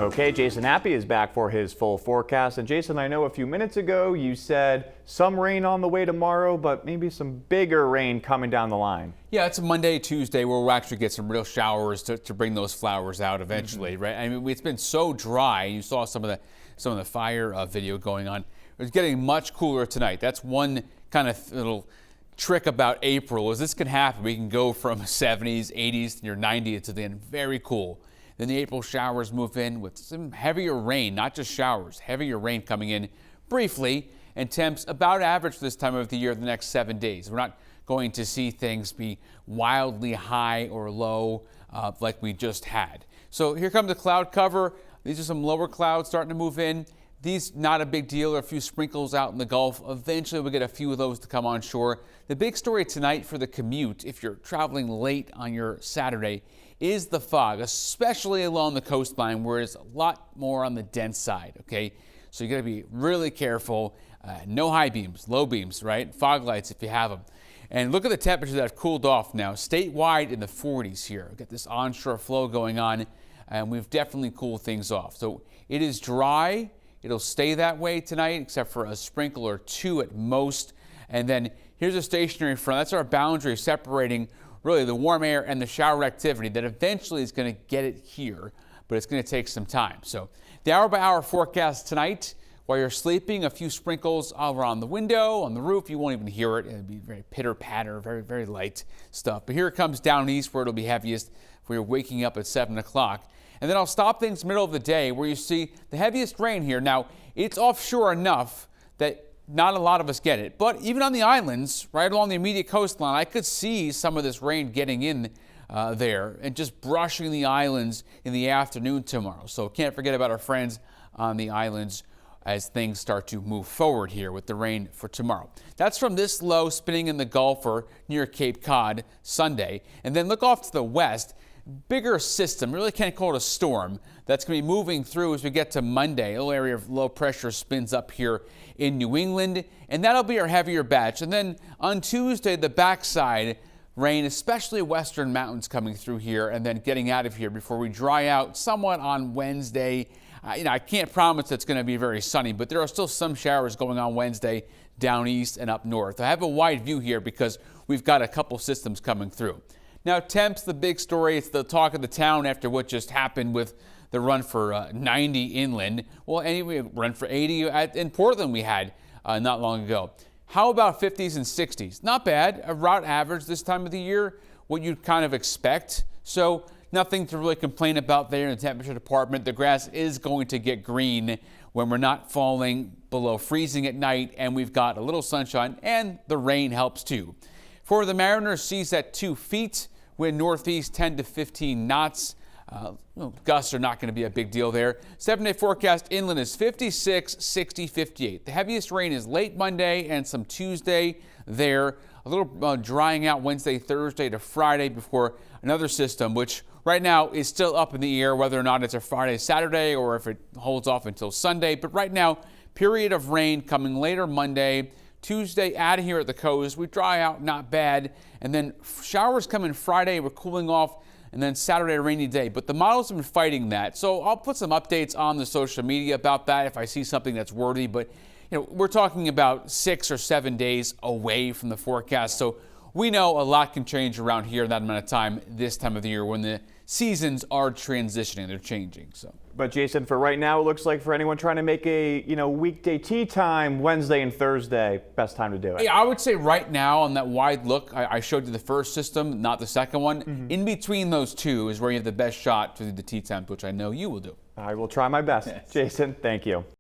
Okay, Jason Appy is back for his full forecast. And Jason, I know a few minutes ago you said some rain on the way tomorrow, but maybe some bigger rain coming down the line. Yeah, it's a Monday, Tuesday where we'll actually get some real showers to bring those flowers out eventually, right? I mean, it's been so dry. You saw some of the fire video going on. It's getting much cooler tonight. That's one kind of little trick about April is this can happen. We can go from 70s, 80s, to near 90s to the end. Very cool. Then the April showers move in with some heavier rain, not just showers, heavier rain coming in briefly, and temps about average for this time of the year the next 7 days. We're not going to see things be wildly high or low like we just had. So here comes the cloud cover. These are some lower clouds starting to move in. These, not a big deal. There are a few sprinkles out in the Gulf. Eventually, we'll get a few of those to come on shore. The big story tonight for the commute, if you're traveling late on your Saturday, is the fog, especially along the coastline where it's a lot more on the dense side, okay? So you got to be really careful. No high beams, low beams, right? Fog lights if you have them. And look at the temperatures that have cooled off now. Statewide in the 40s here. We've got this onshore flow going on, and we've definitely cooled things off. So it is dry. It'll stay that way tonight, except for a sprinkle or two at most. And then here's a stationary front. That's our boundary separating really the warm air and the shower activity that eventually is going to get it here, but it's going to take some time. So the hour-by-hour forecast tonight, while you're sleeping, a few sprinkles around the window, on the roof. You won't even hear it. It'll be very pitter-patter, very, very light stuff. But here it comes down east where it'll be heaviest when you're waking up at 7 o'clock. And then I'll stop things middle of the day where you see the heaviest rain here. Now, it's offshore enough that not a lot of us get it. But even on the islands, right along the immediate coastline, I could see some of this rain getting in there and just brushing the islands in the afternoon tomorrow. So can't forget about our friends on the islands as things start to move forward here with the rain for tomorrow. That's from this low spinning in the Gulf or near Cape Cod Sunday. And then look off to the west. Bigger system, really can't call it a storm, that's going to be moving through as we get to Monday. A little area of low pressure spins up here in New England, and that'll be our heavier batch. And then on Tuesday, the backside rain, especially western mountains coming through here and then getting out of here before we dry out somewhat on Wednesday. I can't promise it's going to be very sunny, but there are still some showers going on Wednesday down east and up north. I have a wide view here because we've got a couple systems coming through. Now, temps, the big story. It's the talk of the town after what just happened with the run for 90 inland. Well, anyway, run for 80 in Portland we had not long ago. How about 50s and 60s? Not bad. A route average this time of the year, what you'd kind of expect. So nothing to really complain about there in the temperature department. The grass is going to get green when we're not falling below freezing at night, and we've got a little sunshine, and the rain helps too. For the Mariners, seas at 2 feet. Wind northeast 10 to 15 knots. Gusts are not going to be a big deal there. 7-day forecast inland is 56, 60, 58. The heaviest rain is late Monday and some Tuesday there. A little drying out Wednesday, Thursday to Friday before another system, which right now is still up in the air, whether or not it's a Friday, Saturday, or if it holds off until Sunday. But right now, period of rain coming later Monday. Tuesday out of here at the coast, we dry out, not bad. And then showers come in Friday, we're cooling off, and then Saturday, a rainy day. But the models have been fighting that. So I'll put some updates on the social media about that if I see something that's worthy. But we're talking about 6 or 7 days away from the forecast. So we know a lot can change around here in that amount of time this time of the year when the seasons are transitioning, they're changing. So. But Jason, for right now, it looks like for anyone trying to make a weekday tea time, Wednesday and Thursday, best time to do it. Yeah, I would say right now on that wide look, I showed you the first system, not the second one. In between those two is where you have the best shot to do the tea time, which I know you will do. I will try my best. Yes. Jason, thank you.